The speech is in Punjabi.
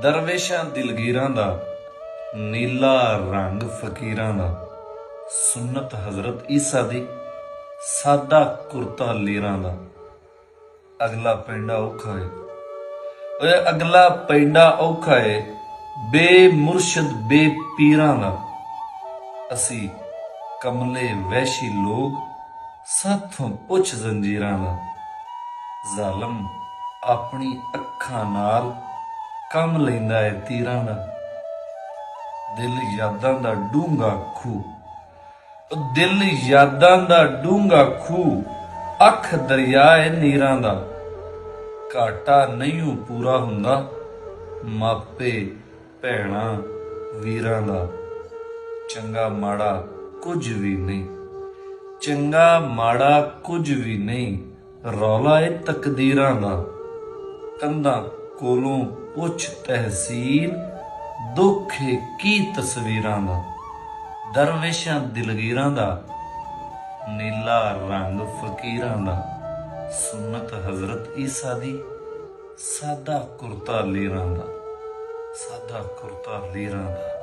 ਦਰਵੇਸ਼ਾਂ ਦਿਲਗੀਰਾਂ ਦਾ, ਨੀਲਾ ਰੰਗ ਫਕੀਰਾਂ ਦਾ, ਸੁਨਤ ਹਜ਼ਰਤ ਈਸਾ ਦੀ, ਸਾਦਾ ਕੁਰਤਾ ਲੀਰਾਂ ਦਾ। ਅਗਲਾ ਪੈਂਡਾ ਔਖਾ ਏ, ਓਏ ਅਗਲਾ ਪੈਂਡਾ ਔਖਾ ਏ, ਬੇਮੁਰਸ਼ਦ ਬੇਪੀਰਾਂ ਦਾ। ਅਸੀਂ ਕਮਲੇ ਵਹਿਸ਼ੀ ਲੋਕ, ਸਾਥੋਂ ਪੁੱਛ ਜ਼ੰਜੀਰਾਂ ਦਾ। ਜ਼ਾਲਮ ਆਪਣੀ ਅੱਖਾਂ ਨਾਲ ਕੰਮ ਲੈਂਦਾ ਏ ਤੀਰਾਂ ਦਾ। ਦਿਲ ਯਾਦਾਂ ਦਾ ਡੂੰਘਾ ਖੂਹ, ਦਿਲ ਯਾਦਾਂ ਦਾ ਡੂੰਘਾ ਖੂਹ, ਅੱਖ ਦਰਿਆ ਏ ਨੀਰਾਂ ਦਾ। ਘਾਟਾ ਨਹੀਂ ਪੂਰਾ ਹੁੰਦਾ, ਮਾਪੇ ਭੈਣਾਂ ਵੀਰਾਂ ਦਾ। ਚੰਗਾ ਮਾੜਾ ਕੁਝ ਵੀ ਨਹੀਂ, ਚੰਗਾ ਮਾੜਾ ਕੁਝ ਵੀ ਨਹੀਂ, ਰੌਲਾ ਏ ਤਕਦੀਰਾਂ ਦਾ। ਕੰਧਾਂ ਕੋਲੋਂ ਪੁੱਛ ਤਹਿਸੀਲ, ਦੁੱਖ ਏ ਕੀ ਤਸਵੀਰਾਂ ਦਾ। ਦਰਵੇਸ਼ਾਂ ਦਿਲਗੀਰਾਂ ਦਾ, ਨੀਲਾ ਰੰਗ ਫਕੀਰਾਂ ਦਾ, ਸੁਨਤ ਹਜ਼ਰਤ ਈਸਾ ਦੀ, ਸਾਦਾ ਕੁਰਤਾ ਲੀਰਾਂ ਦਾ, ਸਾਦਾ ਕੁਰਤਾ ਲੀਰਾਂ ਦਾ।